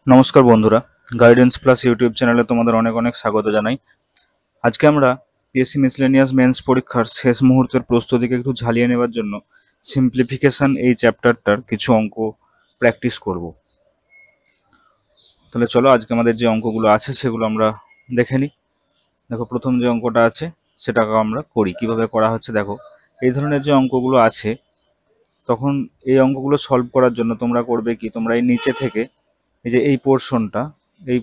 নমস্কার বন্ধুরা, guidance plus YouTube চ্যানেলে তোমাদের অনেক অনেক স্বাগত জানাই। আজকে আমরা পিএসসি মিসলেনিয়াস মেন্স পরীক্ষার শেষ মুহূর্তের প্রস্তুতিকে একটু ঝালিয়ে নেওয়ার জন্য সিম্পলিফিকেশন এই চ্যাপ্টারটার কিছু অঙ্ক প্র্যাকটিস করব। তাহলে চলো আজকে আমাদের যে অঙ্কগুলো আছে সেগুলো আমরা দেখে নিই। দেখো, প্রথম যে অঙ্কটা আছে সেটাকে আমরা করি। কিভাবে করা হচ্ছে দেখো, এই ধরনের যে অঙ্কগুলো আছে তখন এই অঙ্কগুলো সলভ করার জন্য তোমরা করবে কি, তোমরা এই নিচে থেকে এই যে এই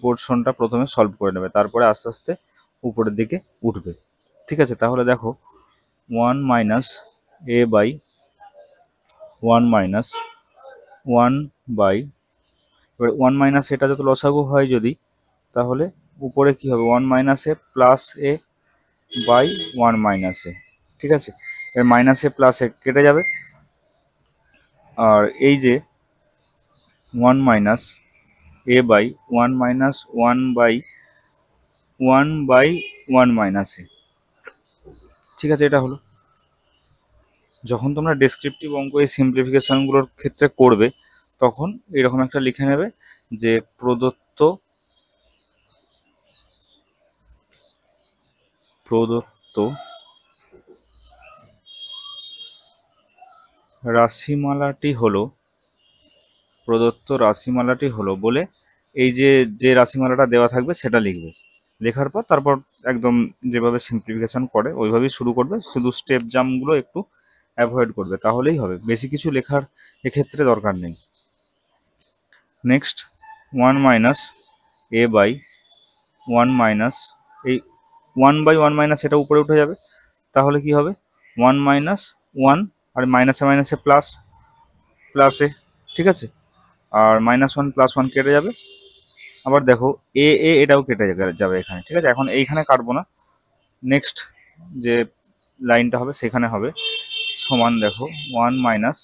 পোর্শনটা প্রথমে সলভ করে নেবে, তারপরে আস্তে আস্তে উপরের দিকে উঠবে। ঠিক আছে, তাহলে দেখো 1 minus a by 1 minus 1 by, এবার 1 মাইনাস এটা যত লসাগু হয় যদি, তাহলে উপরে কি হবে 1 minus a plus a by 1 minus a. ঠিক আছে, এর মাইনাস এ প্লাস এ কেটে যাবে, আর এই যে 1 minus a by 1 minus 1 by 1 minus a. ঠিক আছে, এটা হলো। যখন তোমরা ডেসক্রিপটিভ অঙ্ক এই সিম্পলিফিকেশনগুলোর ক্ষেত্রে করবে তখন এরকম একটা লিখে নেবে যে প্রদত্ত রাশিমালাটি হলো বলে এই যে রাশিমালাটা দেওয়া থাকবে সেটা লিখবে। লেখার পর তারপর একদম যেভাবে সিম্পলিফিকেশন করে ওইভাবেই শুরু করবে, শুধু স্টেপ জাম্পগুলো একটু অ্যাভয়েড করবে, তাহলেই হবে। বেশি কিছু লেখার এক্ষেত্রে দরকার নেই। Next 1 minus a by 1 minus, এই 1 বাই 1 মাইনাস এটা উপরে উঠে যাবে, তাহলে কি হবে 1 মাইনাস 1, আর মাইনাসে মাইনাসে প্লাস প্লাসে। ঠিক আছে, আর -1 +1 কেটে যাবে। আবার দেখো এটাও কেটে যাবে এখানে। ঠিক আছে, এখন এইখানে কাটবো না, নেক্সট যে লাইনটা হবে সেখানে হবে সমান। দেখো 1 মাইনাস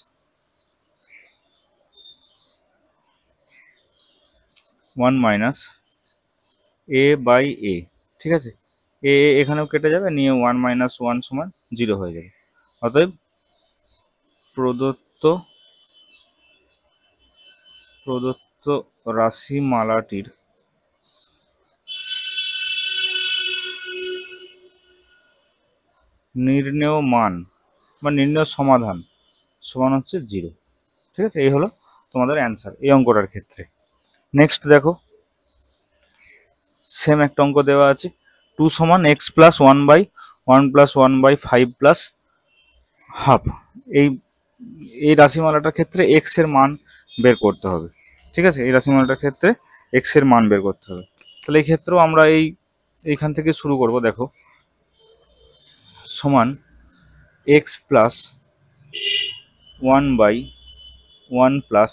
1 মাইনাস এ বাই এ। ঠিক আছে, এখানেও কেটে যাবে, নিয়ে 1 মাইনাস 1 সমান 0 হয়ে যাবে। অতএব প্রদত্ত রাশিমালাটির নির্ণেয় মান বা নির্ণেয় সমাধান সমান হচ্ছে 0। ঠিক আছে, এই হলো তোমাদের অ্যান্সার এই অঙ্কটার ক্ষেত্রে। নেক্সট দেখো, সেম একটা অঙ্ক দেওয়া আছে 2 সমান x plus 1 by 1 plus 1 by 5 plus half. এই রাশিমালাটার ক্ষেত্রে x এর মান বের করতে হবে। ঠিক আছে, এই রাশিমালাটার ক্ষেত্রে x এর মান বের করতে হবে। তাহলে এই ক্ষেত্রেও আমরা এইখান থেকে শুরু করব। দেখো সমান x প্লাস 1 বাই 1 প্লাস,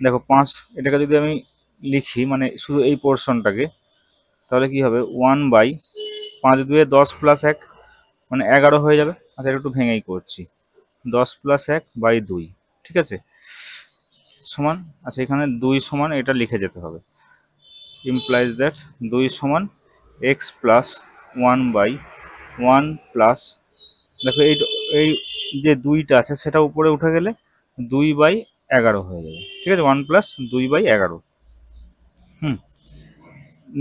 দেখো 5, এটাকে যদি আমি লিখি মানে শুধু এই পোর্শনটাকে, তাহলে কি হবে 1 বাই 5 2 10 প্লাস 1 মানে 11 হয়ে যাবে। আচ্ছা, এটা একটু ভেঙেই করছি, 10 প্লাস 1 বাই 2। ঠিক আছে, সমান, আচ্ছা এখানে 2 সমান এটা লিখে যেতে হবে, ইমপ্লাইজ দ্যাট 2 সমান x প্লাস 1 বাই 1 প্লাস, দেখো এই যে 2টা আছে সেটা উপরে উঠে গেলে 2 বাই 11 হয়ে যাবে। ঠিক আছে, 1 plus 2 by 11।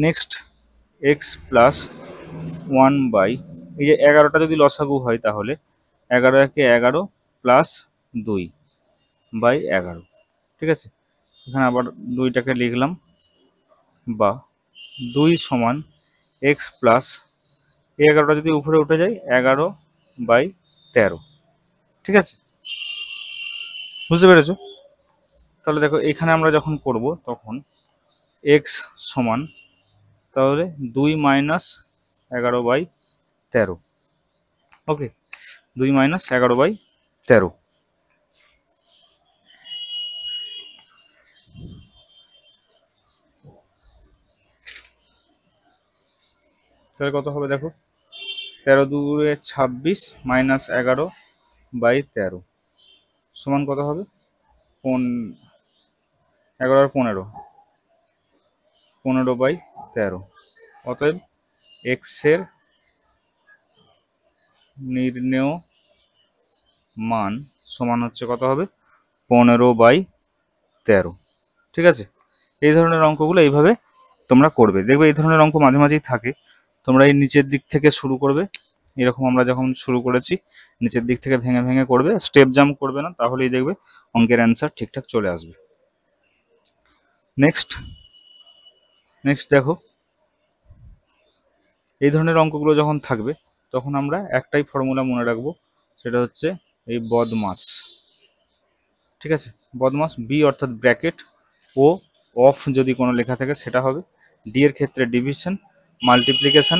Next x plus 1 by, এই যে 11টা যদি লসাগু হয় তাহলে 11 একে 11 প্লাস 2 বাই 11। ঠিক আছে, এখানে আবার 2টাকে লিখলাম, বা 2 সমান x প্লাস, এই 11টা যদি উপরে উঠে যায় 11 বাই 13। ঠিক আছে, বুঝতে পেরেছো? তাহলে দেখো এখানে আমরা যখন করব তখন x সমান, তাহলে 2 minus 11 by 13। Okay, 2 minus 11 by 13। তাহলে কত হবে দেখো, 13 2 26 মাইনাস 11 বাই 13 সমান কত হবে 11 আর 15 15 বাই 13। অতএব x এর নির্ণেয় মান সমান হচ্ছে কত হবে 15 বাই 13। ঠিক আছে, এই ধরনের অঙ্কগুলো এইভাবে তোমরা করবে। দেখবে এই ধরনের অঙ্ক মাঝে মাঝেই থাকে। তোমরা এই নিচের দিক থেকে শুরু করবে, এরকম আমরা যখন শুরু করেছি নিচের দিক থেকে ভেঙে ভেঙে করবে, স্টেপ জাম্প করবে না, তাহলেই দেখবে অঙ্কের অ্যান্সার ঠিকঠাক চলে আসবে। নেক্সট দেখো, এই ধরনের অঙ্কগুলো যখন থাকবে তখন আমরা একটাই ফর্মুলা মনে রাখবো, সেটা হচ্ছে এই বদমাস। ঠিক আছে, বদমাস, বি অর্থাৎ ব্র্যাকেট, ও অফ যদি কোনো লেখা থাকে সেটা হবে, ডি এর ক্ষেত্রে ডিভিশন, মাল্টিপ্লিকেশন,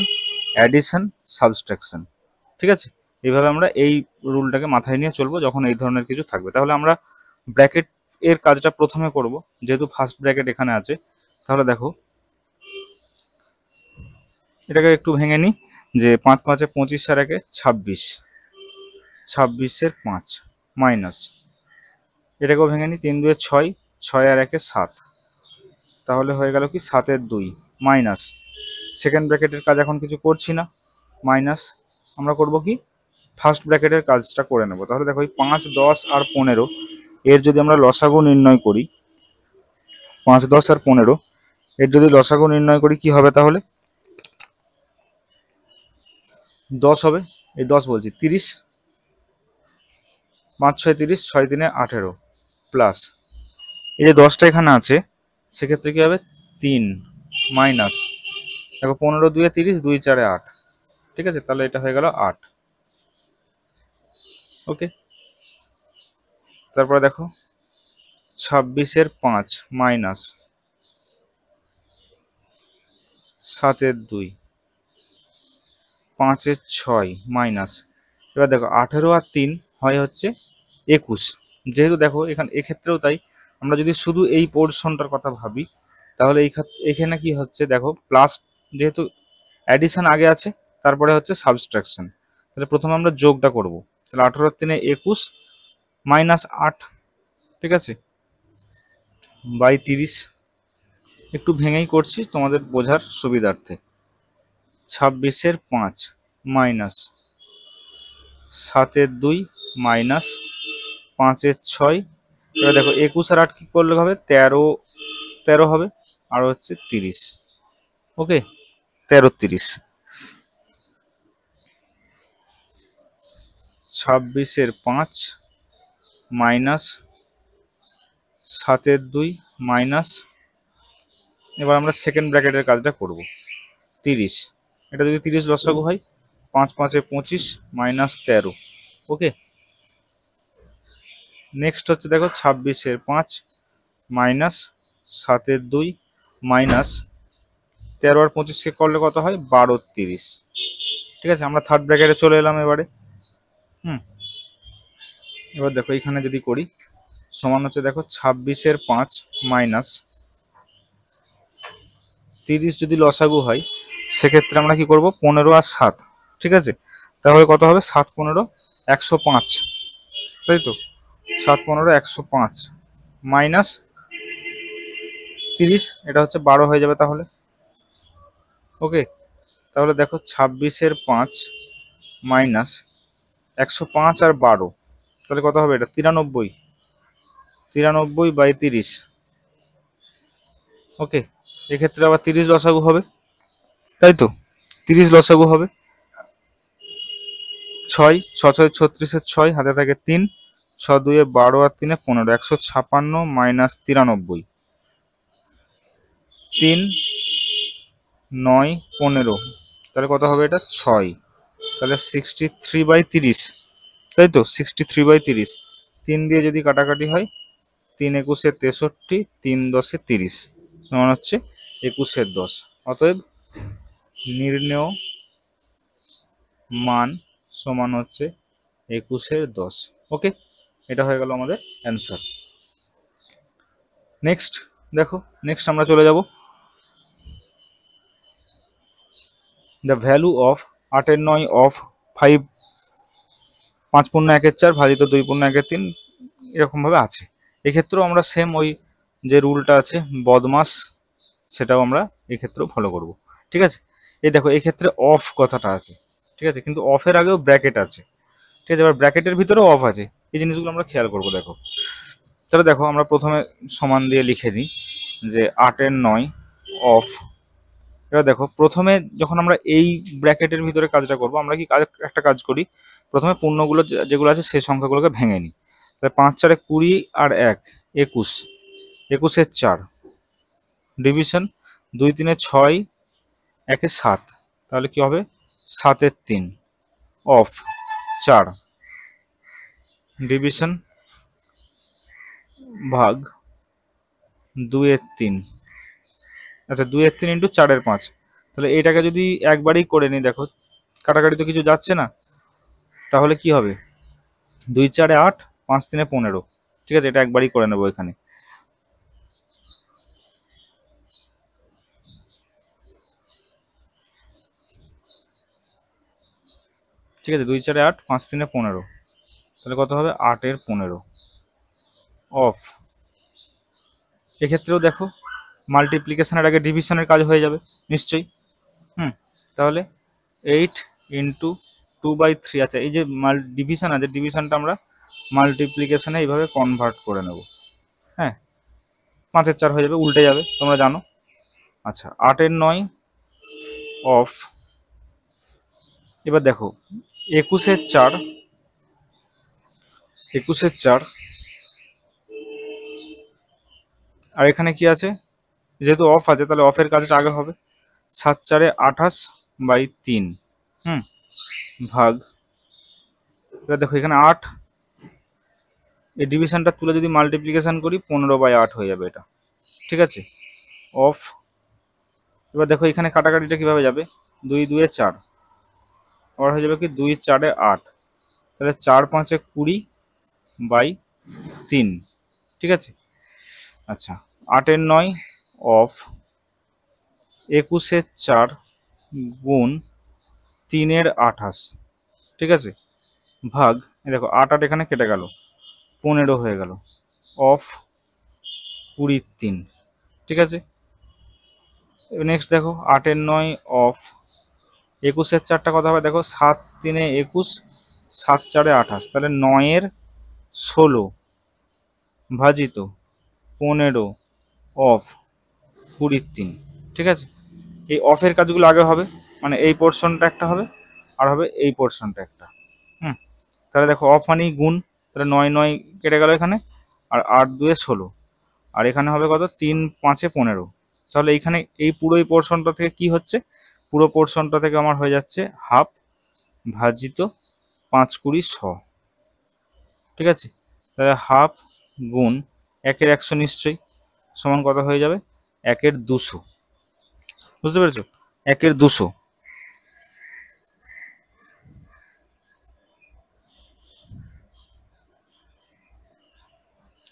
অ্যাডিশন, সাবস্ট্রাকশন। ঠিক আছে, এইভাবে আমরা এই রুলটাকে মাথায় নিয়ে চলবো যখন এই ধরনের কিছু থাকবে। তাহলে আমরা ব্র্যাকেট এর কাজটা প্রথমে করব, যেহেতু ফার্স্ট ব্র্যাকেট এখানে আছে। তাহলে দেখো এটাকে একটু ভেঙে নিই, যে 5 5 25 আর 1 26, 26 5 মাইনাস, এটাকেও ভেঙে নিই, 3 2 6, 6 আর 1 7, তাহলে হয়ে গেল কি 7 2 মাইনাস, সেকেন্ড ব্র্যাকেটের কাজ এখন কিছু করছি না, মাইনাস, আমরা করব কি ফার্স্ট ব্র্যাকেটের কাজটা করে নেব। তাহলে দেখো এই 5 10 আর 15 এর যদি আমরা লসাগু নির্ণয় করি, 5 10 আর 15 এর যদি লসাগু নির্ণয় করি কি হবে, তাহলে 10 হবে, এই 10 বলছি 30, 5 6 30, 6 3 18 প্লাস, এই যে 10টা এখানে আছে সেক্ষেত্রে কি হবে 3 মাইনাস, দেখো 15 2 30, 2 4 8, ঠিক আছে, তাহলে এটা হয়ে গেল 8। ওকে, তারপরে দেখো 26 5 মাইনাস 7 2, 5 6 মাইনাস, এবার দেখো 18 আর 3 হয় হচ্ছে 21, যেহেতু দেখো এখানে এক্ষেত্রেও তাই, আমরা যদি শুধু এই পোর্শনটার কথা ভাবি তাহলে এখানে কি হচ্ছে দেখো প্লাস, যেহেতু অ্যাডিশন আগে আছে তারপরে হচ্ছে সাবস্ট্রাকশন, তাহলে প্রথমে আমরা যোগটা করব, তাহলে 18 আর 3 21 মাইনাস 8, ঠিক আছে, বাই 30, একটু ভেঙেই করছি তোমাদের বোঝার সুবিধার্থে, 26 5 মাইনাস 7 2 মাইনাস 5 6, এবার দেখো 21 আর 8 কি করলে হবে 13 হবে, আর হচ্ছে 30। ওকে, 13 30, 26 5 মাইনাস 7 2 মাইনাস, এবার আমরা সেকেন্ড ব্র্যাকেটের কাজটা করব, 30, এটা যদি 30 লসাগু হয় 5 5 25 মাইনাস 13। ওকে, নেক্সট হচ্ছে দেখো 26 5 মাইনাস 7 2 মাইনাস 13 আর 25 কে করলে কত হয় 12 30। ঠিক আছে, আমরা থার্ড ব্র্যাকেটে চলে এলাম এবারে। এবার দেখো এখানে যদি করি সমান হচ্ছে দেখো 26 5 মাইনাস 30 যদি লসাগু হয় সেক্ষেত্রে আমরা কি করব 15 আর 7, ঠিক আছে, তাহলে কত হবে 7 15 105, তাই তো, 7 15 105 মাইনাস 30, এটা হচ্ছে 12 হয়ে যাবে তাহলে। ওকে, তাহলে দেখো 26 5 মাইনাস 105 আর 12, তাহলে কত হবে এটা 93, 93 বাই 30। ওকে, এক্ষেত্রে আবার 30 লসাগু হবে, তাই তো, 30 লসাগু হবে, 6 6 36 6, হাতে থাকে 3, 6 2 12 আর 3 15, 156 মাইনাস 93, 3 9 15, তাহলে কত হবে এটা 6, তাহলে 63 বাই 30, তাই তো, 63 বাই 30, 3 দিয়ে যদি কাটাকাটি হয় 3 21 63, 3 10 30, সমান হচ্ছে 21 10। অতএব নির্ণেয় মান সমান হচ্ছে 21 10। ওকে, এটা হয়ে গেল আমাদের অ্যান্সার। নেক্সট দেখো, নেক্সট আমরা চলে যাব দ্য ভ্যালু অফ 8 9 অফ 5 5 পূর্ণ 1 4 ভাজিত 2 পূর্ণ 1 3, এরকমভাবে আছে। এক্ষেত্রেও আমরা সেম ওই যে রুলটা আছে বদমাস, সেটাও আমরা এক্ষেত্রেও ফলো করব। ঠিক আছে, এই দেখো এক্ষেত্রে অফ কথাটা আছে, ঠিক আছে, কিন্তু অফের আগেও ব্র্যাকেট আছে, ঠিক আছে, এবার ব্র্যাকেটের ভিতরেও অফ আছে, এই জিনিসগুলো আমরা খেয়াল করব। দেখো তাহলে দেখো আমরা প্রথমে সমান দিয়ে লিখে নিই, যে 8 এর 9 অফ। এবার দেখো প্রথমে যখন আমরা এই ব্র্যাকেটের ভিতরে কাজটা করব, আমরা কি একটা কাজ করি, প্রথমে পূর্ণগুলো যেগুলো আছে সেই সংখ্যাগুলোকে ভেঙে নিই। তাহলে 5 4 20 আর 1 21, 21 এর 4 ডিভিশন, 2 3 এ 6, 1 এ 7, তাহলে কি হবে 7 এর 3 অফ 4 ডিভিশন ভাগ 2 এর 3, আচ্ছা 2 এর 3 ইন্টু 4 এর 5। তাহলে এটাকে যদি একবারই করে নিই, দেখো কাটাকাটি তো কিছু যাচ্ছে না, তাহলে কি হবে 2 4 এ 8, 5 3 এ 15। ঠিক আছে, এটা একবারই করে নেবো এখানে। ঠিক আছে, 2 4 এ 8, 5 3 এ 15, তাহলে কত হবে 8 এর 15 অফ। এক্ষেত্রেও দেখো মাল্টিপ্লিকেশনের আগে ডিভিশনের কাজ হয়ে যাবে নিশ্চয়ই। তাহলে 8 ইন্টু 2/3, আচ্ছা এই যে ডিভিশন আছে, ডিভিশনটা আমরা মাল্টিপ্লিকেশনে এইভাবে কনভার্ট করে নেব। হ্যাঁ, 5 এর 4 হয়ে যাবে, উল্টে যাবে, তোমরা জানো। আচ্ছা 8 এর 9 অফ। এবার দেখো 21 এর 4, 21 এর 4, আর এখানে কি আছে, যেহেতু অফ আছে তাহলে অফের কাজটা আগে হবে। 7 4 এ 28/3 ভাগ, এবার দেখো এখানে 8, এই ডিভিশনটা তুলে যদি মাল্টিপ্লিকেশন করি 15/8 হয়ে যাবে এটা। ঠিক আছে, অফ। এবার দেখো এখানে কাটাকাটিটা কিভাবে যাবে, 2 2 এ 4, আবার হয়ে যাবে কি 2 4 এ 8, তাহলে 4 5 এ 20/3। ঠিক আছে, আচ্ছা 8 এর 9 অফ 21 এর 4 গুণ 3 এর 28। ঠিক আছে, ভাগ, দেখো 8 8 এখানে কেটে গেল, 15 হয়ে গেল, অফ 20/3। ঠিক আছে, নেক্সট দেখো 8 এর 9 অফ 21 এর 4টা কত হবে, দেখো 7 3 এ 21, 7 4 এ 28, তাহলে 9 এর 16 ভাজিত 15 অফ 20/3। ঠিক আছে, এই অফের কাজগুলো আগে হবে, মানে এই পোর্শনটা একটা হবে আর হবে এই পোর্শনটা একটা। তাহলে দেখো অফ মানেই গুণ, তাহলে 9 9 কেটে গেল এখানে, আর 8 2 এ 16, আর এখানে হবে কত 3 5 এ 15। তাহলে এইখানে এই পুরো এই পোর্শনটা থেকে কি হচ্ছে, পুরো পোর্শনটা থেকে আমার হয়ে যাচ্ছে হাফ ভাজিত 5 20 100। ঠিক আছে, তাহলে হাফ গুণ 1 এর 100 নিশ্চয়ই সমান কত হয়ে যাবে 1 এর 200। বুঝতে পেরেছো, 1 এর 200।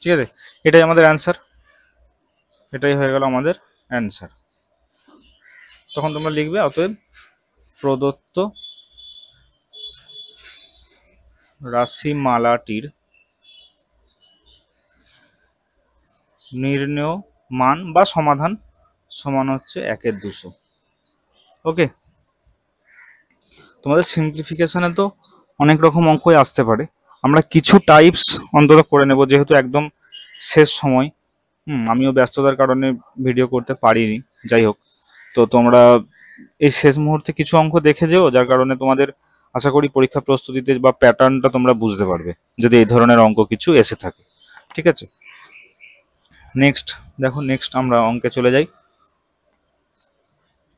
ঠিক আছে, এটাই আমাদের অ্যান্সার, এটাই হয়ে গেল আমাদের অ্যান্সার। তখন তোমরা লিখবে অতএব প্রদত্ত রাশিমালাটির নির্ণেয় মান বা সমাধান সমান হচ্ছে 1 এর 200। ওকে, তোমাদের সিম্পলিফিকেশনে তো অনেক রকম অঙ্কই আসতে পারে, আমরা কিছু টাইপস অন্তত করে নেব, যেহেতু একদম শেষ সময়। আমিও ব্যস্ততার কারণে ভিডিও করতে পারিনি, যাই হোক। তো তোমরা এই শেষ মুহূর্তে কিছু অঙ্ক দেখে যেও, যার কারণে তোমাদের আশা করি পরীক্ষা প্রস্তুতিতে বা প্যাটার্নটা তোমরা বুঝতে পারবে যদি এই ধরনের অঙ্ক কিছু এসে থাকে। ঠিক আছে, নেক্সট দেখো, নেক্সট আমরা অঙ্কে চলে যাই।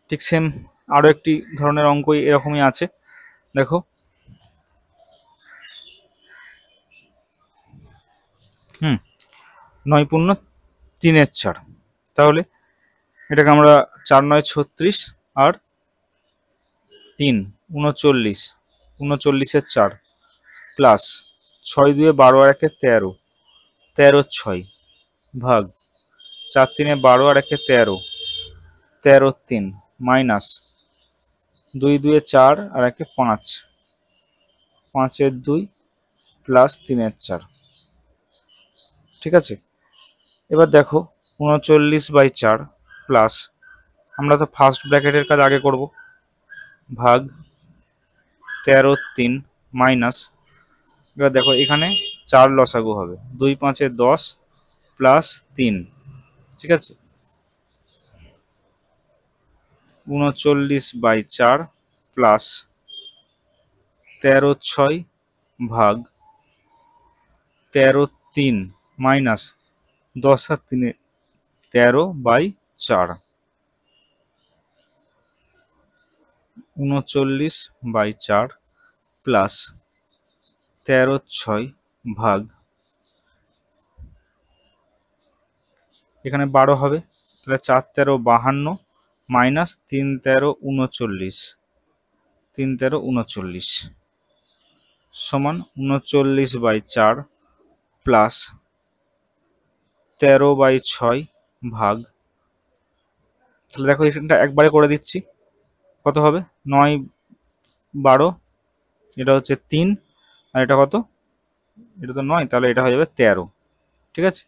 ঠিক সেম আরও একটি ধরনের অঙ্ক এরকমই আছে, দেখো 9 পূর্ণ 3 এর 4, তাহলে এটাকে আমরা 4 9 36 আর 3 39, 39 এর 4 প্লাস 6 2 12 আর 1 13, 13 6 ভাগ 4 3 12 আর 1 13, 13 3 মাইনাস 2 2 4 আর 1 5, 5 এর 2 প্লাস 3 এর 4। ঠিক আছে, এবার দেখো 39/4 প্লাস, আমরা তো ফার্স্ট ব্র্যাকেটের কাজ আগে করব, ভাগ 13 3 মাইনাস, এবার দেখো এখানে 4 লসাগু হবে, 2 5 এ 10 প্লাস 3। ঠিক আছে, 39/4 প্লাস 13/6 ভাগ 13/3 মাইনাস 10/3 13/4। 39/4 প্লাস 13/6 ভাগ, এখানে 12 হবে, তাহলে 4 13 52 মাইনাস 3 13 39, 3 13 39 সমান 39/4 প্লাস 13/6 ভাগ, তাহলে দেখো এখানটা একবারে করে দিচ্ছি, কত হবে 9 12, এটা হচ্ছে 3, আর এটা কত, এটা তো 9, তাহলে এটা হয়ে যাবে 13। ঠিক আছে,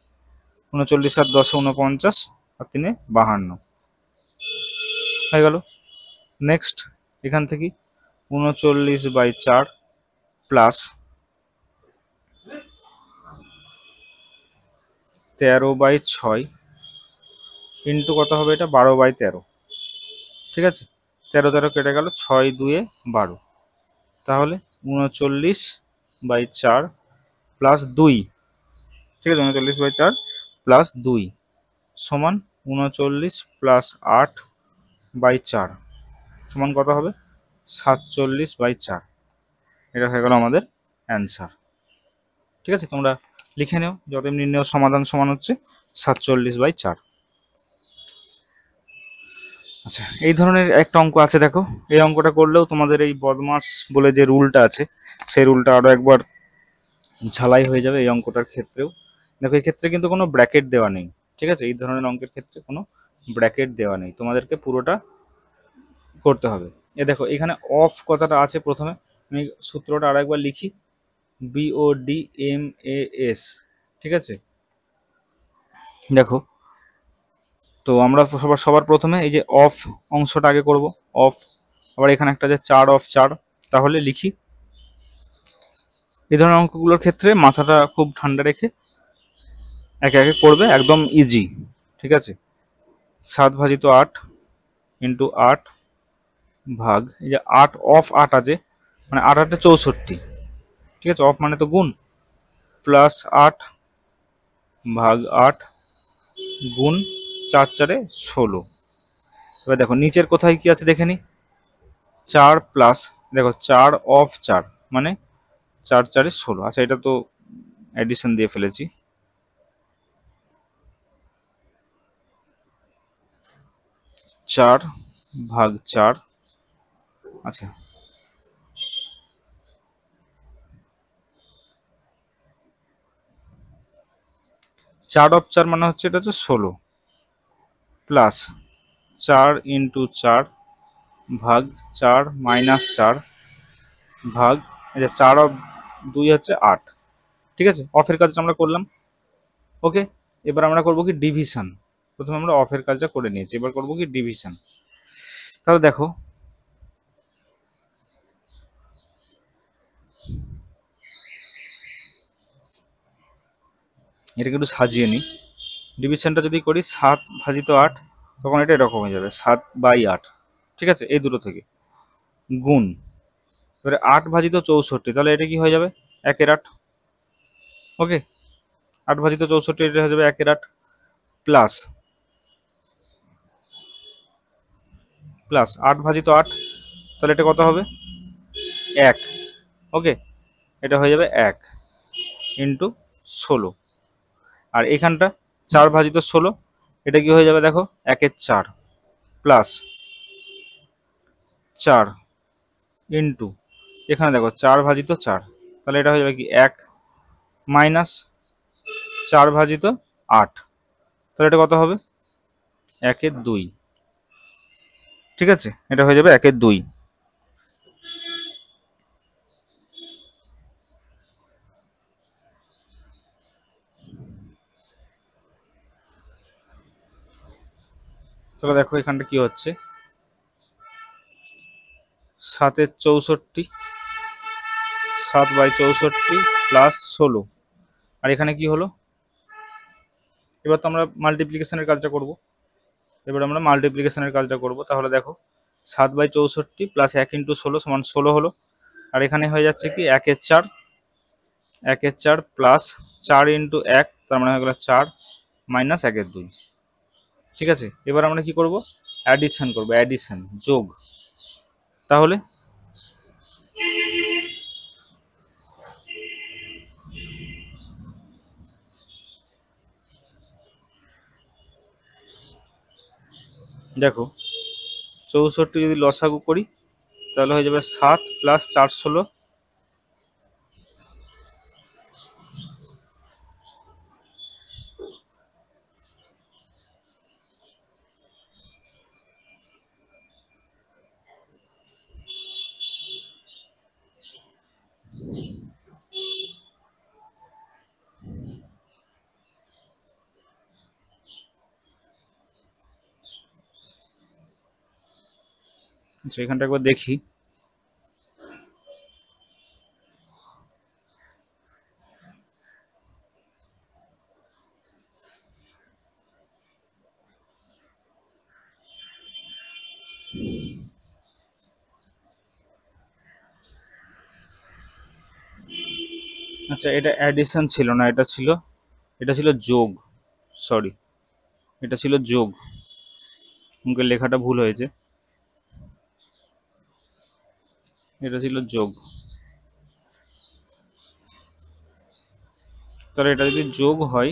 39 আর 10 49 আর 3 52 হয়ে গেল। নেক্সট এখান থেকে 39/4 প্লাস 13/6 ইন্টু কত হবে, এটা 12/13। ঠিক আছে, 13 13 কেটে গেল, 6 2 12, তাহলে 39/4 প্লাস 2, ঠিক আছে, 39/4 প্লাস 2 সমান 39 প্লাস 8/4 সমান কত হবে 47/4। এটা হয়ে গেল আমাদের অ্যান্সার। ঠিক আছে, তোমরা লিখে নিও, যত নির্ণয় সমাধান সমান হচ্ছে 47/4। আচ্ছা, এই ধরনের একটা অঙ্ক আছে, দেখো এই অঙ্কটা করলেও তোমাদের এই বদমাস বলে যে রুলটা আছে সেই রুলটা আরো একবার ঝালাই হয়ে যাবে এই অঙ্কটার ক্ষেত্রেও। দেখো এই ক্ষেত্রে কিন্তু কোনো ব্র্যাকেট দেওয়া নেই। ঠিক আছে, এই ধরনের অঙ্কের ক্ষেত্রে কোনো ব্র্যাকেট দেওয়া নেই, তোমাদেরকে পুরোটা করতে হবে। এ দেখো এখানে অফ কথাটা আছে, প্রথমে আমি সূত্রটা আর একবার লিখি, BODMAS। ঠিক আছে, দেখো তো আমরা সবার প্রথমে এই যে অফ অংশটা আগে করব, অফ, আবার এখানে একটা যে 4 অফ 4, তাহলে লিখি। এই ধরনের অঙ্কগুলোর ক্ষেত্রে মাথাটা খুব ঠান্ডা রেখে একে একে করবে, একদম ইজি। ঠিক আছে, 7/8 ইন্টু 8 ভাগ, এই যে 8 অফ 8 আছে, মানে 8 8 64। ঠিক আছে, অফ মানে তো গুণ, প্লাস 8 ভাগ 8 গুণ 4 4 16। এবার দেখো নিচের কোথায় কি আছে দেখে নি, 4 প্লাস, দেখো 4 অফ 4 মানে 4 4 16। আচ্ছা, এটা তো এডিশন দিয়ে ফেলেছি, 4 ভাগ 4। আচ্ছা, 4 অফ 4 মানে হচ্ছে এটা হচ্ছে 16, প্লাস 4 ইন্টু 4 ভাগ 4 মাইনাস 4 ভাগ, এই যে 4 অফ 2 হচ্ছে 8। ঠিক আছে, অফের কাজটা আমরা করলাম। ওকে, এবার আমরা করব কি ডিভিশন। প্রথমে আমরা অফের কাজটা করে নিয়েছি, এবার করব কি ডিভিশন। তাহলে দেখো এটাকে একটু সাজিয়ে নিই। ডিভিশনটা যদি করি 7/8, তখন এটা এরকম হয়ে যাবে 7/8। ঠিক আছে, এই দুটো থেকে গুণ, এবারে 8/64, তাহলে এটা কি হয়ে যাবে 1/8। ওকে, 8/64 এটা হয়ে যাবে 1/8, প্লাস প্লাস 8/8, তাহলে এটা কত হবে 1। ওকে, এটা হয়ে যাবে 1 ইন্টু 16, আর এখানটা 4/16, এটা কি হয়ে যাবে দেখো 1 4 প্লাস 4 ইন্টু, এখানে দেখো 4/4, তাহলে এটা হয়ে যাবে কি 1 মাইনাস 4/8, তাহলে এটা কত হবে 1/2। ঠিক আছে, এটা হয়ে যাবে 1/2। তাহলে দেখো এখানটা কি হচ্ছে, 7/64, 7/64 প্লাস 16, আর এখানে কি হলো, এবার তো আমরা মাল্টিপ্লিকেশনের কাজটা করব। এবার আমরা মাল্টিপ্লিকেশনের কাজটা করব। তাহলে দেখো 7/64 প্লাস 1 × 16 সমান 16 হলো। আর এখানে হয়ে যাচ্ছে কি 1/4 প্লাস 4 × 1, তার মানে হয়ে গেল 4 মাইনাস 1/2। ঠিক আছে, এবার আমরা কি করব, অ্যাডিশন করব, অ্যাডিশন যোগ। তাহলে দেখো 64 যদি লসাগু করি তাহলে হয়ে যাবে 7 প্লাস 4 16। আচ্ছা, এখানটা একবার দেখি। আচ্ছা, এটা অ্যাডিশন ছিল না, এটা ছিল যোগ। সরি, এটা ছিল যোগ, মুখের লেখাটা ভুল হয়েছে, এটা ছিল যোগ। তাহলে এটা যদি যোগ হয়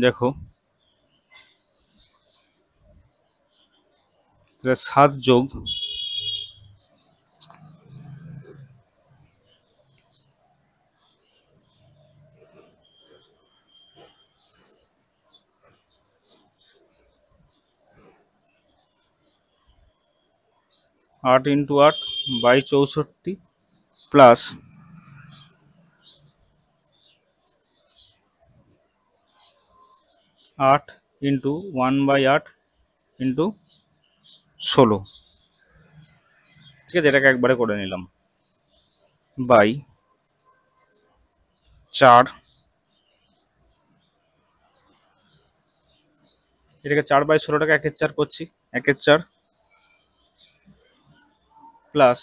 দেখো, 7 যোগ 8 × 8/64 প্লাস 8 × 1/8 × 16। ঠিক আছে, এটাকে একবারে করে নিলাম, বাই 4, এটাকে 4/16টাকে 1/4 করছি, 1/4 প্লাস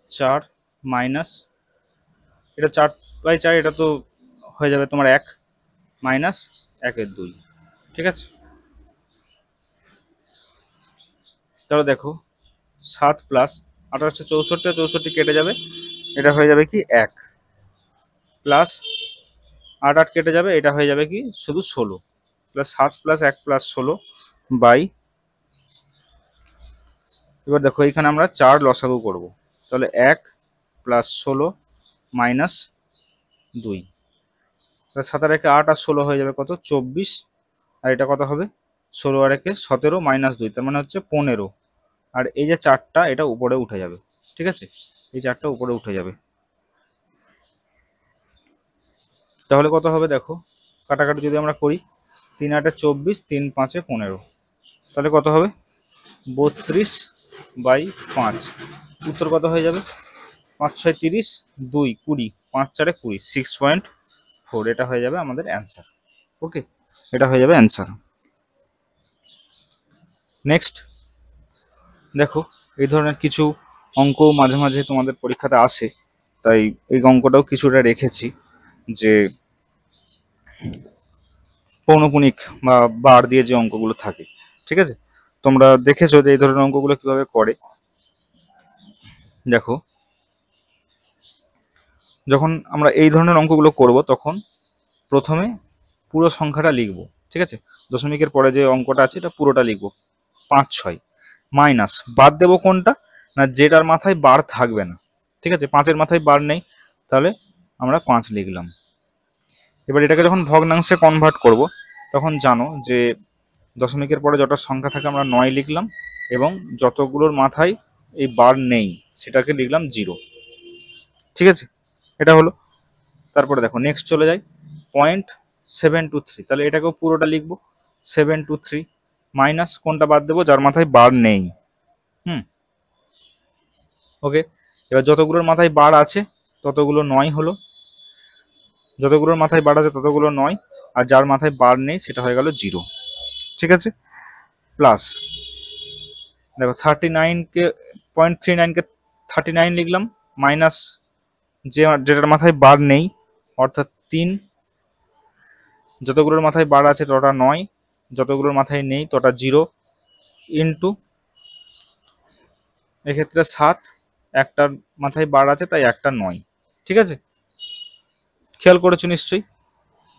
4 মাইনাস, এটা 4/4, এটা তো হয়ে যাবে তোমার 1 মাইনাস 1/2। ঠিক আছে, তাহলে দেখো 7 প্লাস 28 64, 64 কেটে যাবে, এটা হয়ে যাবে কি 1 প্লাস 8 8 কেটে যাবে, এটা হয়ে যাবে কি শুধু 16 প্লাস 7 প্লাস 1 প্লাস 16 বাই, এবার দেখো এখানে আমরা 4 লসাগু করব। তাহলে 1 প্লাস 16 মাইনাস 2, তাহলে 7 আর 1 8 আর 16 হয়ে যাবে কত, 24। আর এটা কত হবে, 16 আর 1 17 মাইনাস 2, তার মানে হচ্ছে 15। আর এই যে 4টা এটা উপরে উঠে যাবে। ঠিক আছে, এই 4টা উপরে উঠে যাবে। তাহলে কত হবে দেখো, কাটাকাটি যদি আমরা করি, 3 8 24, 3 5 15, তাহলে কত হবে 32/5। উত্তর কত হয়ে যাবে, 5 6 30, 2 20, 5 4 20, 6.4। এটা হয়ে যাবে আমাদের অ্যান্সার। ওকে, এটা হয়ে যাবে অ্যান্সার। নেক্সট দেখো, এই ধরনের কিছু অঙ্ক মাঝে মাঝে তোমাদের পরীক্ষাতে আসে, তাই এই অঙ্কটাও কিছুটা রেখেছি, যে পৌনপুনিক বা বার দিয়ে যে অঙ্কগুলো থাকে। ঠিক আছে, তোমরা দেখেছো যে এই ধরনের অঙ্কগুলো কিভাবে করে। দেখো, যখন আমরা এই ধরনের অঙ্কগুলো করব তখন প্রথমে পুরো সংখ্যাটা লিখব। ঠিক আছে, দশমিকের পরে যে অঙ্কটা আছে এটা পুরোটা লিখব, 5 6 মাইনাস বাদ দেব কোনটা, না যেটার মাথায় বার থাকবে না। ঠিক আছে, 5-এর মাথায় বার নেই, তাহলে আমরা 5 লিখলাম। এবার এটাকে যখন ভগ্নাংশে কনভার্ট করব তখন জানো যে দশমিকের পরে যত সংখ্যা থাকে আমরা 9 লিখলাম, এবং যতগুলোর মাথায় এই বার নেই সেটাকে লিখলাম 0। ঠিক আছে, এটা হলো। তারপরে দেখো নেক্সট চলে যাই, 0.723, তাহলে এটাকেও পুরোটা লিখবো 723 মাইনাস কোনটা বাদ দেবো, যার মাথায় বার নেই। ওকে, এবার যতগুলোর মাথায় বার আছে ততগুলো 9 হলো, যতগুলোর মাথায় বার আছে ততগুলো 9, আর যার মাথায় বার নেই সেটা হয়ে গেল 0। ঠিক আছে, প্লাস দেখো 39কে 0.39কে 39 লিখলাম, মাইনাস যেটার মাথায় বার নেই অর্থাৎ 3, যতগুলোর মাথায় বার আছে ততটা 9, যতগুলোর মাথায় নেই ততটা 0, ইন্টু এক্ষেত্রে 7, একটার মাথায় বার আছে তাই একটা 9। ঠিক আছে, খেয়াল করেছো নিশ্চয়ই।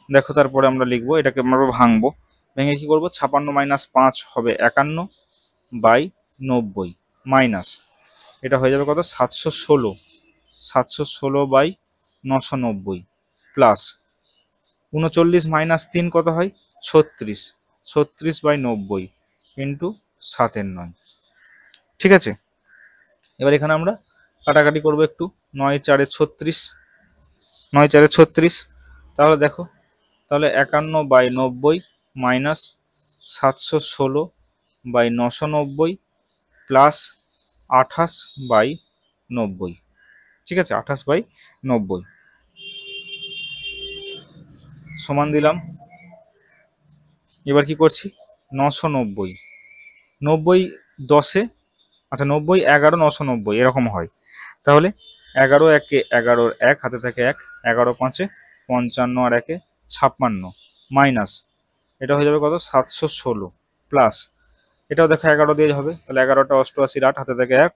দেখো তারপরে আমরা লিখবো, এটাকে আমরা ভাঙবো, ভেঙে কি করবো, 56 মাইনাস 5 হবে 51/90 মাইনাস এটা হয়ে যাবে কত, 716, 716/990 প্লাস 39 মাইনাস 3 কত হয়, 36, 36/90 ইন্টু 7/9। ঠিক আছে, এবার এখানে আমরা কাটাকাটি করবো একটু, 9 4 36, 9 4 36, তাহলে দেখো, তাহলে 51/90 মাইনাস 716/990 প্লাস 28/90। ঠিক আছে, 28/90 সমান দিলাম। এবার কি করছি, 990, 90 10-এ, আচ্ছা 90 11 990 এরকম হয়, তাহলে 11 1 11 1 হাতে থাকে 1, 11 5 55 আর 1 56 মাইনাস এটা হয়ে যাবে কত, 716 প্লাস এটাও দেখো 11 দিয়ে হবে, তাহলে 11টা 88 8 হাতে থাকে 1,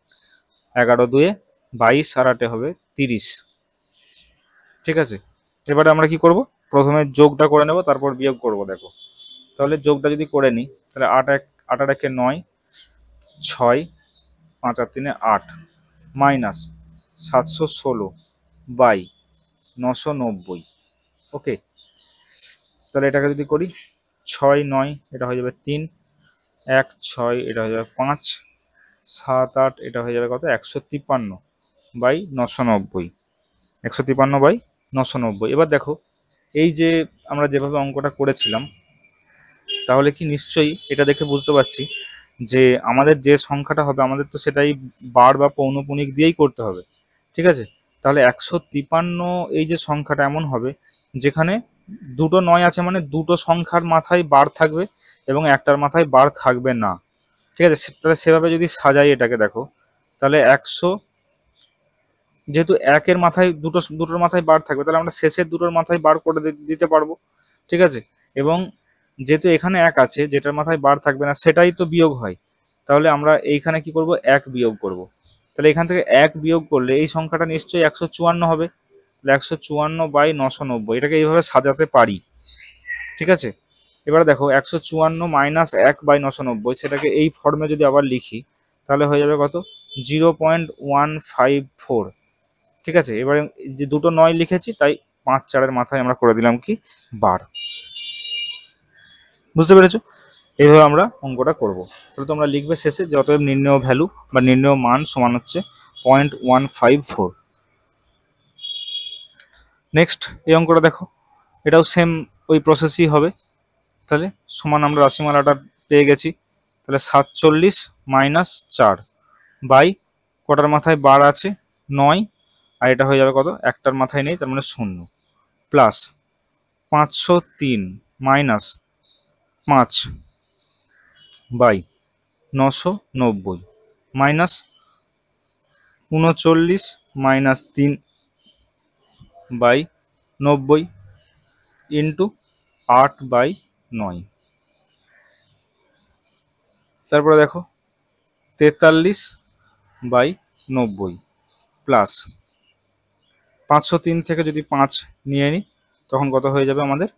11 2 22 আর 8 হবে 30। ঠিক আছে, এবারে আমরা কি করব, প্রথমে যোগটা করে নেব তারপর বিয়োগ করব। দেখো তাহলে যোগটা যদি করে নিই, তাহলে 8 8 আর 1 9, 6 5 আর 3 8 মাইনাস 716/990। ওকে, তাহলে এটাকে যদি করি 6 9 এটা হয়ে যাবে 3, 1 6 এটা হয়ে যাবে 5, 7 8 এটা হয়ে যাবে কত, 153/990, 153/990। এবার দেখো এই যে আমরা যেভাবে অঙ্কটা করেছিলাম, তাহলে কি নিশ্চয়ই এটা দেখে বুঝতে পারছি যে আমাদের যে সংখ্যাটা হবে আমাদের তো সেটাই বার বা পৌনপুনিক দিয়েই করতে হবে। ঠিক আছে, তাহলে 153 এই যে সংখ্যাটা এমন হবে যেখানে দুটো 9 আছে, মানে দুটো সংখ্যার মাথায় বার থাকবে এবং একটার মাথায় বার থাকবে না। ঠিক আছে, তাহলে সেভাবে যদি সাজাই এটাকে, দেখো তাহলে 100, যেহেতু একের মাথায় দুটোর মাথায় বার থাকবে, তাহলে আমরা শেষের দুটোর মাথায় বার করে দিতে পারবো। ঠিক আছে, এবং যেহেতু এখানে 1 আছে যেটার মাথায় বার থাকবে না সেটাই তো বিয়োগ হয়, তাহলে আমরা এইখানে কি করব, 1 বিয়োগ করব। তাহলে এখান থেকে 1 বিয়োগ করলে এই সংখ্যাটা নিশ্চয়ই 154 হবে, তাহলে 154/990 এটাকে এইভাবে সাজাতে পারি। ঠিক আছে, এবার দেখো 154 মাইনাস 1/990 সেটাকে এই ফর্মে যদি আবার লিখি তাহলে হয়ে যাবে কত, 0.154। ঠিক আছে, এবারে যে দুটো 9 লিখেছি তাই 5 4-এর মাথায় আমরা করে দিলাম কি, বার। বুঝতে পেরেছো, এইভাবে আমরা অঙ্কটা করব। তাহলে তোমরা লিখবে শেষে যে অতএব নির্ণেয় ভ্যালু বা নির্ণেয় মান সমান হচ্ছে 0.154। নেক্সট এই অঙ্কটা দেখো, এটাও সেম ওই প্রসেসই হবে। তাহলে সমান আমরা রাশিমালাটা পেয়ে গেছি, তাহলে 47 মাইনাস 4 বাই কটার মাথায় বার আছে 9, আর এটা হয়ে যাবে কত, একটার মাথায় নেই তার মানে 0, plus 503 minus 5/990 minus 39 minus 3/90 into 8/9। তারপরে দেখো 43/90 প্লাস 503 থেকে যদি 5 নিয়ে নিই তখন কত হয়ে যাবে আমাদের,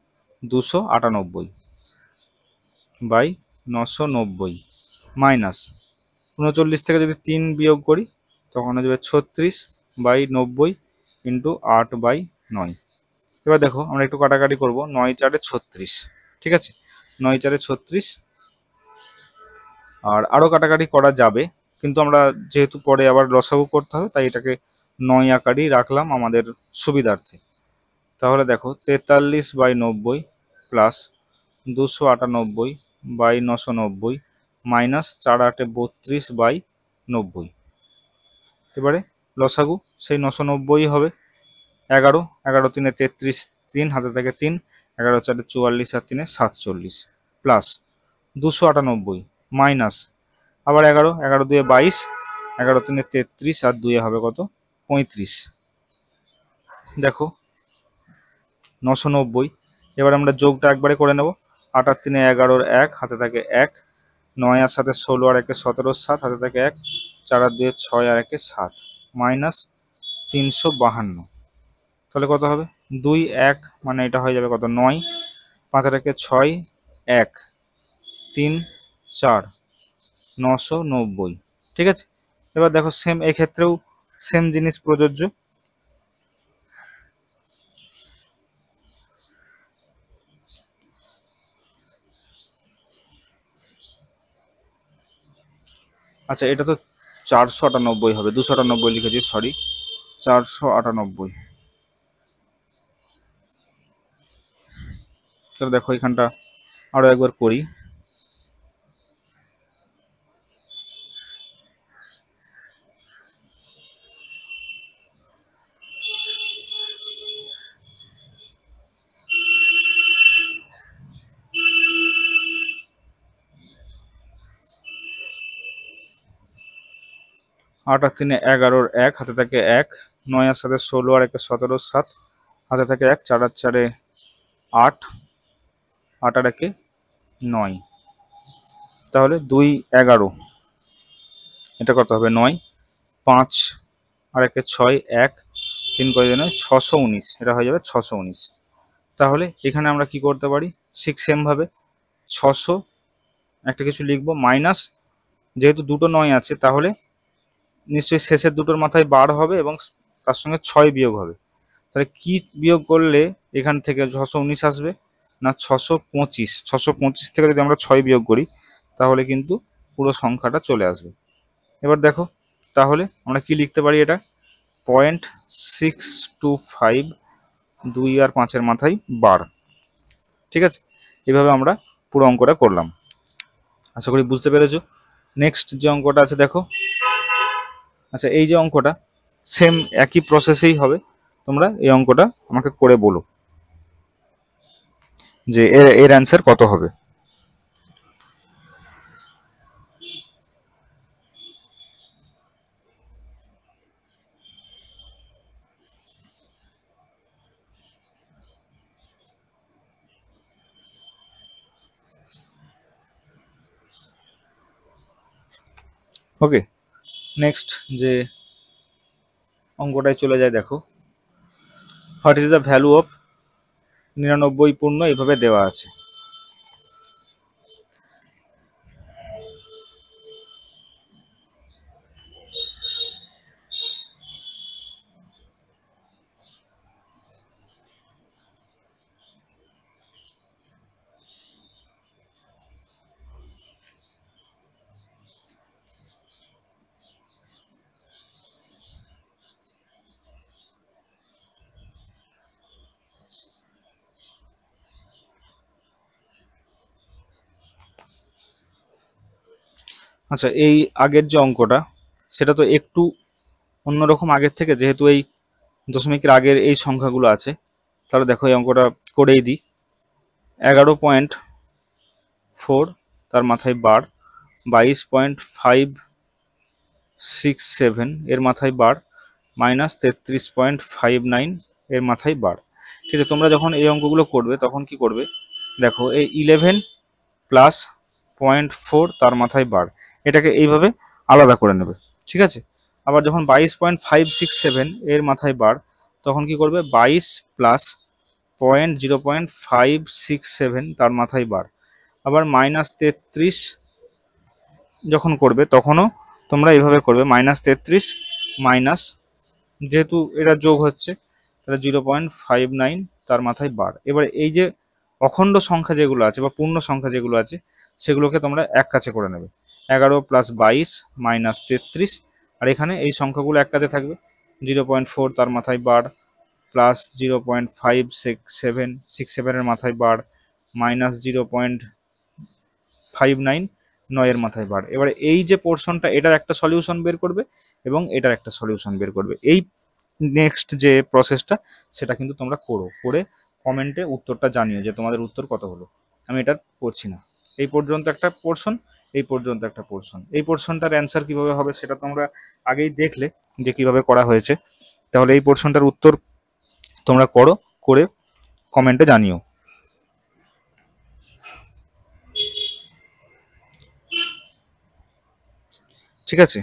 298/990 মাইনাস 39 থেকে যদি 3 বিয়োগ করি তখন হয়ে যাবে 36 বাই 90 ইন্টু 8/9। এবার দেখো আমরা একটু কাটাকাটি করব, 9×4 = 36, ঠিক আছে, 9×4 = 36। আর আরও কাটাকাটি করা যাবে, কিন্তু আমরা যেহেতু পরে আবার লসাগু করতে হবে তাই এটাকে 9 আকারই রাখলাম আমাদের সুবিধার্থে। তাহলে দেখো 43/90 প্লাস 298/990 মাইনাস 4×8 = 32/90। এবারে লসাগু সেই 990 হবে। 11, 11 3 33, 3 হাতে থাকে 3, 11 4 44 আর 3 47 প্লাস 298 মাইনাস আবার 11, 11 2 22, 11 3 33 আর 2 হবে কত 35। দেখো 990। এবার আমরা যোগটা একবারে করে নেব। 8 আর 3 11, 1 হাতে থাকে 1, 9 আর 7 16 আর 1 17, 7 হাতে থাকে 1, 4 আর 2 6 আর 1 7 মাইনাস 352। তাহলে কত হবে 2 1 মানে এটা হয়ে যাবে কত 9, 5 আর 1 6, 1 3 4 990, ঠিক আছে। এবার দেখো সেম এক্ষেত্রেও সেম জিনিস প্রযোজ্য। আচ্ছা এটা তো 498 হবে, 298 লিখেছি, সরি, 498। তাহলে দেখো এখানটা আরো একবার করি। আট আর 3 11, 1 হাতে থাকে 1, 9 আর 7 16 আর 1 17, 7 হাতে থাকে 1, 4 আর 4 8, 8 আর 1 9। তাহলে 2 11, এটা কত হবে 9, 5 আর 1 6, 1 3 করে দিলে 619, এটা হয়ে যাবে 619। তাহলে এখানে আমরা কি করতে পারি, ঠিক সেম ভাবে 600 একটা কিছু লিখবো মাইনাস, যেহেতু দুটো 9 আছে তাহলে নিশ্চয়ই শেষের দুটোর মাথায় 12 হবে এবং তার সঙ্গে 6 বিয়োগ হবে। তাহলে কি বিয়োগ করলে এখান থেকে 619 আসবে না 625। 625 থেকে যদি আমরা 6 বিয়োগ করি তাহলে কিন্তু পুরো সংখ্যাটা চলে আসবে। এবার দেখো তাহলে আমরা কি লিখতে পারি, এটা 0.625, 2 আর 5-এর মাথায় 12, ঠিক আছে। এইভাবে আমরা পুরো অঙ্কটা করলাম, আশা করি বুঝতে পেরেছো। নেক্সট যে অঙ্কটা আছে দেখো। আচ্ছা এই যে অঙ্কটা সেম একই প্রসেসেই হবে, তোমরা এই অঙ্কটা আমাকে করে বলো যে এর অ্যান্সার কত হবে। ওকে, নেক্সট যে অঙ্কটায় চলে যায় দেখো। What is the value of 99 পূর্ণ, এইভাবে দেওয়া আছে। আচ্ছা এই আগের যে অঙ্কটা সেটা তো একটু অন্যরকম আগের থেকে, যেহেতু এই দশমিকের আগের এই সংখ্যাগুলো আছে। তাহলে দেখো এই অঙ্কটা করেই দিই। 11.4 তার মাথায় বার, 22.567 এর মাথায় বার, মাইনাস 33.59 এর মাথায় বার। ঠিক আছে, তোমরা যখন এই অঙ্কগুলো করবে তখন কি করবে দেখো, এই 11 প্লাস 0.4 তার মাথায় বার, এটাকে এইভাবে আলাদা করে নেবে, ঠিক আছে। আবার যখন 22.567 এর মাথায় বার, তখন কি করবে 22 প্লাস 0.567 তার মাথায় বার, আবার মাইনাস 33 যখন করবে তখনও তোমরা এইভাবে করবে, -33 মাইনাস যেহেতু এটা যোগ হচ্ছে তাহলে 0.59 তার মাথায় বার। এবার এই যে অখণ্ড সংখ্যা যেগুলো আছে বা পূর্ণ সংখ্যা যেগুলো আছে সেগুলোকে তোমরা এক কাছে করে নেবে। 11 + 22 - 33, আর এখানে এই সংখ্যাগুলো এক কাছে থাকবে। 0.4 তার মাথায় বার, প্লাস 0.567 এর মাথায় বার, -0.59 9 মাথায় বার। এবারে এই যে পোর্শনটা এটার একটা সলিউশন বের করবে এবং এটার একটা সলিউশন বের করবে। এই নেক্সট যে প্রসেসটা সেটা কিন্তু তোমরা করে কমেন্টে উত্তরটা জানিও যে তোমাদের উত্তর কত হলো। আমি এটা করছি না। এই পর্যন্ত একটা পোর্শন, এই পর্যন্ত একটা পোর্শন। এই পোর্শনটার অ্যান্সার কিভাবে হবে সেটা তোমরা আগেই দেখলে যে কিভাবে করা হয়েছে। তাহলে এই পোর্শনটার উত্তর তোমরা করে কমেন্টে জানিও। ঠিক আছে?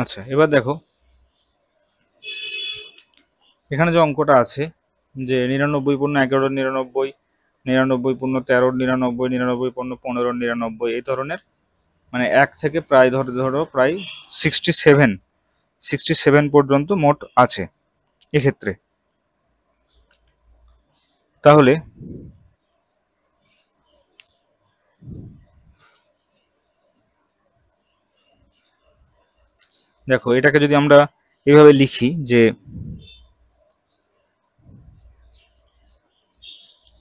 আচ্ছা, এবার দেখো এখানে যে অঙ্কটা আছে যে 99 × 11 99, 99 × 13 99, 99 × 15 99, এই ধরনের মানে এক থেকে প্রায় ধরো প্রায় 67 পর্যন্ত মোট আছে এক্ষেত্রে। তাহলে দেখো এটাকে যদি আমরা এভাবে লিখি যে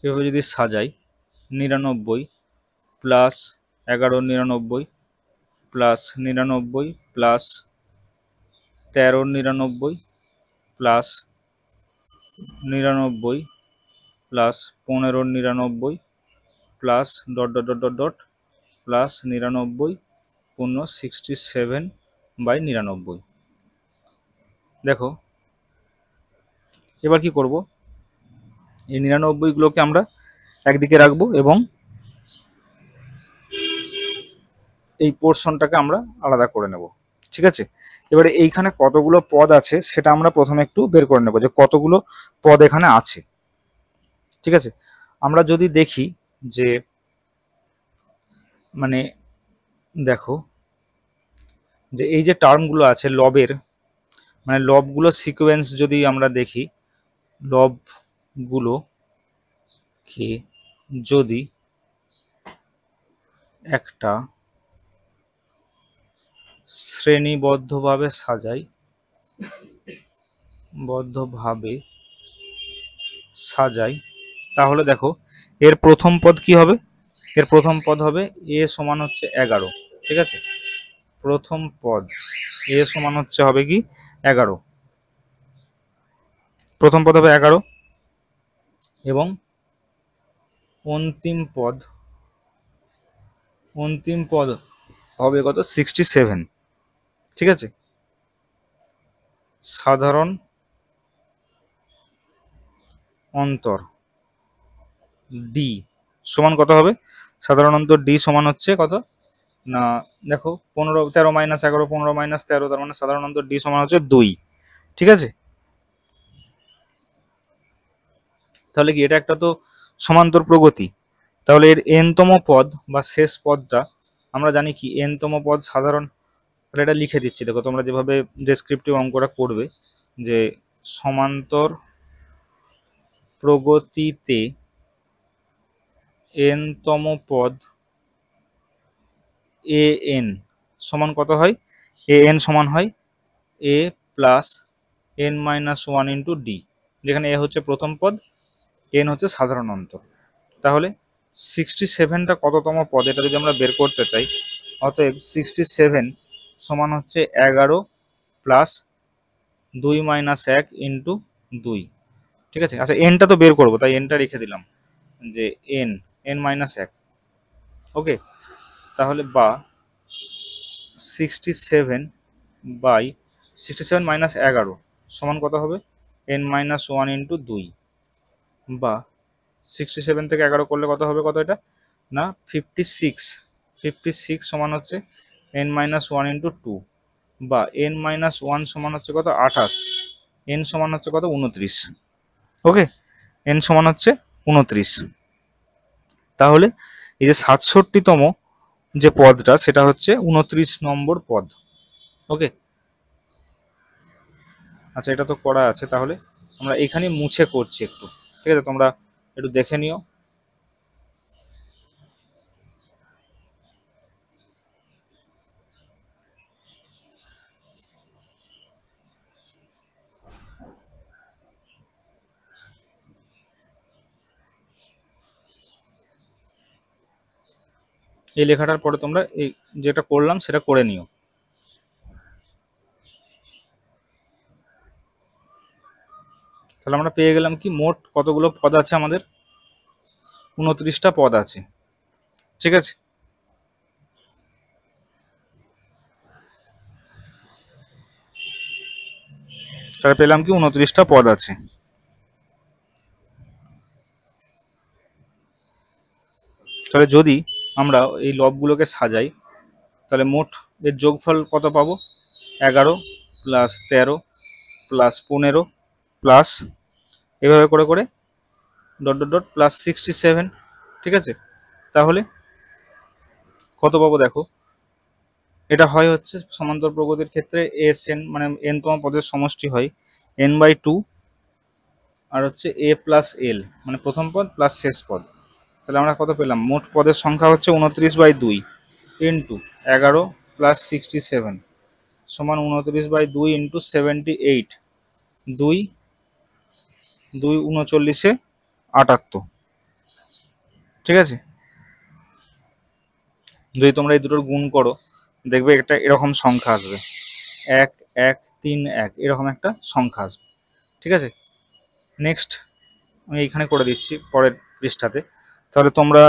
এভাবে যদি সাজাই 99 + 11 99 + 99 + 13 99 + 99 + 15 99 plus dot dot dot dot dot plus 99 পূর্ণ 67/99। দেখো এবার কি করব, এই 99গুলোকে আমরা একদিকে রাখবো এবং এই পোর্শনটাকে আমরা আলাদা করে নেব। ঠিক আছে? এবারে এইখানে কতগুলো পদ আছে সেটা আমরা প্রথমে একটু বের করে নেব যে কতগুলো পদ এখানে আছে। ঠিক আছে? আমরা যদি দেখি যে মানে দেখো যে এই যে টার্মগুলো আছে লবের, মানে লবগুলো সিকোয়েন্স যদি আমরা দেখি, লবগুলোকে যদি একটা শ্রেণীবদ্ধভাবে সাজাই তাহলে দেখো এর প্রথম পদ কি হবে, এর প্রথম পদ হবে a সমান হচ্ছে 11। ঠিক আছে? প্রথম পদ a সমান হচ্ছে হবে কি 11, প্রথম পদ হবে 11 এবং অন্তিম পদ হবে কত 67। ঠিক আছে? সাধারণ অন্তর ডি সমান কত হবে, সাধারণ অন্তর ডি সমান হচ্ছে কত না, দেখো 15 13 - 11 15 - 13, তার মানে সাধারণ অন্তর ডি সমান হচ্ছে 2। ঠিক আছে? তাহলে কি এটা একটা তো সমান্তর প্রগতি। তাহলে এর এনতম পদ বা শেষ পদটা আমরা জানি কি এনতম পদ সাধারণ। তাহলে এটা লিখে দিচ্ছি, দেখো তোমরা যেভাবে ডেসক্রিপটিভ অঙ্কটা করবে যে সমান্তর প্রগতিতে এনতম পদ এ এন সমান কত হয়, এ এন সমান হয় a + n-1 × d, যেখানে এ হচ্ছে প্রথম পদ, এন হচ্ছে সাধারণ অন্তর। তাহলে 67টা কততম পদ এটা যদি আমরা বের করতে চাই, অতএব 67 সমান হচ্ছে 11 + 2 - 1 × 2। ঠিক আছে? আচ্ছা এনটা তো বের করবো তাই এনটা রেখে দিলাম যে n-1। ওকে, তাহলে বা 67/67 - 11 সমান কত হবে n-1 × 2, বা 67 থেকে 11 করলে কত হবে, কত এটা না 56। 56 সমান হচ্ছে n-1 ইন্টু 2, বা n-1 সমান হচ্ছে কত 28, n সমান হচ্ছে কত 29। ওকে, n সমান হচ্ছে 29। তাহলে এই যে 67তম যে পদটা সেটা হচ্ছে 29 নম্বর পদ। ওকে, আচ্ছা এটা তো করা আছে, তাহলে আমরা এখানে মুছে করছি একটু, ঠিক আছে, তোমরা একটু দেখে নিও। এই লেখাটার পরে তোমরা এই যেটা করলাম সেটা করে নিও। তাহলে আমরা পেয়ে গেলাম কি মোট কতগুলো পদ আছে আমাদের, 29টা পদ আছে, ঠিক আছে। তাহলে পেলাম কি 29টা পদ আছে। তাহলে যদি আমরা এই লবগুলোকে সাজাই তাহলে মোট এর যোগফল কত পাবো, 11 প্লাস 13 প্লাস 15 প্লাস এভাবে করে করে ডট ডট ডট প্লাস 67, ঠিক আছে। তাহলে কত পাবো দেখো, এটা হয় হচ্ছে সমান্তর প্রগতির ক্ষেত্রে এস এন মানে এন তম পদের সমষ্টি হয় n/2 আর হচ্ছে a প্লাস এল মানে প্রথম পদ প্লাস শেষ পদ। তাহলে আমরা কত পেলাম, মোট পদের সংখ্যা হচ্ছে 29/2 ইন্টু 11 প্লাস 67 সমান 29/2 ইন্টু 78, 2 2 39-এ 78, ঠিক আছে। যদি তোমরা এই দুটোর গুণ করো দেখবে একটা এরকম সংখ্যা আসবে, 1 1 3 1 এরকম একটা সংখ্যা আসবে, ঠিক আছে। নেক্সট আমি এইখানে করে দিচ্ছি পরের পৃষ্ঠাতে। তাহলে তোমরা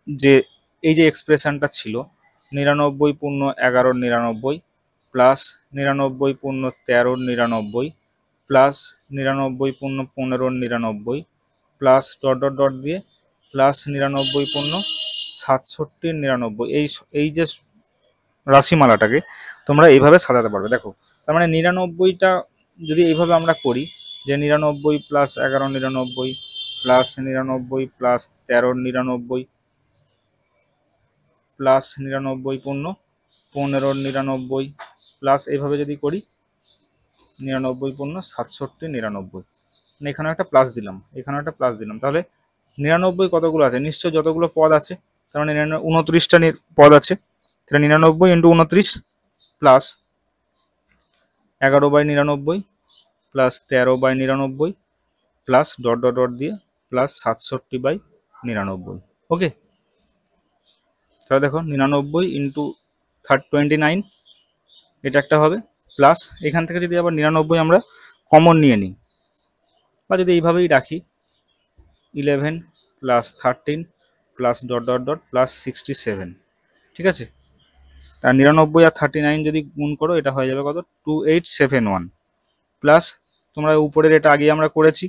যে এই যে এক্সপ্রেশনটা ছিল 99.11 plus 99.13 plus 99.15 plus dot dot dot দিয়ে প্লাস 99.67 এই এই যে রাশিমালাটাকে তোমরা এইভাবে সাজাতে পারবে। দেখো তার মানে 99টা যদি এইভাবে আমরা করি যে 99 plus 11 99 plus 99 plus 13 99 plus 99.15 plus এইভাবে যদি করি 99.67 মানে এখানে একটা প্লাস দিলাম, এখানে একটা প্লাস দিলাম, তাহলে 99 কতগুলো আছে, নিশ্চয় যতগুলো পদ আছে তার মানে 29টা পদ আছে। তাহলে 99 into 29 plus 11/99 plus 13/99 plus dot dot dot দিয়ে প্লাস 67/99। ওকে, তাহলে দেখো 99 ইন্টু 29 এটা একটা হবে, প্লাস এখান থেকে যদি আবার 99 আমরা কমন নিয়ে নিই বা যদি এইভাবেই রাখি 11 plus 13 plus dot dot dot plus 67, ঠিক আছে। আর 99 আর 39 যদি গুণ করো এটা হয়ে যাবে কত 2871 প্লাস তোমরা উপরের এটা আগে আমরা করেছি,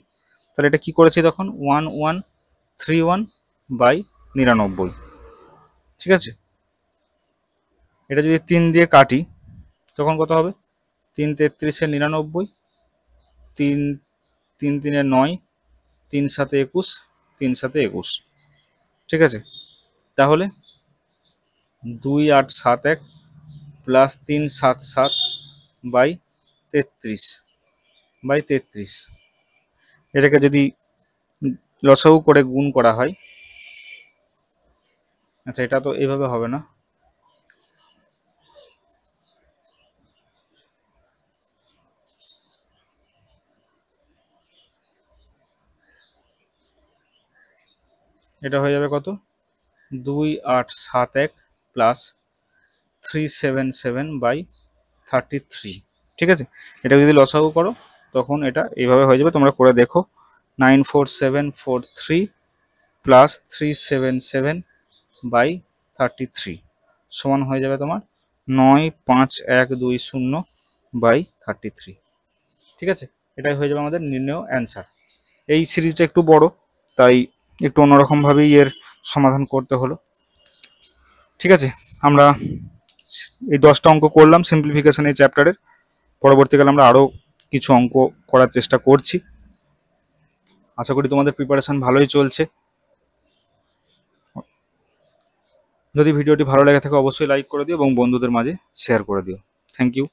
তাহলে এটা কি করেছি তখন 1131/99, ঠিক আছে। এটা যদি 3 দিয়ে কাটি তখন কত হবে, 3 33-এ 99, 3 3 3-এ 9, 3 7-এ 21, 3 7-এ 21, ঠিক আছে। তাহলে 2871 প্লাস 377/33 এটাকে যদি লসাগু করে গুণ করা হয়, আচ্ছা এটা তো এইভাবে হবে না, এটা হয়ে যাবে কত 2871 প্লাস 377/33, ঠিক আছে। এটা যদি লসাগু করো তখন এটা এইভাবে হয়ে যাবে, তোমরা করে দেখো 94743 প্লাস 377/33 সমান হয়ে যাবে তোমার 95120/33, ঠিক আছে। এটাই হয়ে যাবে আমাদের নির্ণয় অ্যান্সার। এই সিরিজটা একটু বড় তাই একটু অন্যরকমভাবেই এর সমাধান করতে হলো, ঠিক আছে। আমরা এই 10টা অঙ্ক করলাম সিম্পলিফিকেশন এই চ্যাপ্টারের। পরবর্তীকালে আমরা আরও কিছু অঙ্ক করার চেষ্টা করছি। আশা করি তোমাদের প্রিপারেশন ভালোই চলছে। যদি ভিডিওটি ভালো লেগে থাকে অবশ্যই লাইক করে দিও এবং বন্ধুদের মাঝে শেয়ার করে দিও। থ্যাংক ইউ,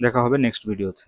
দেখা হবে নেক্সট ভিডিওতে।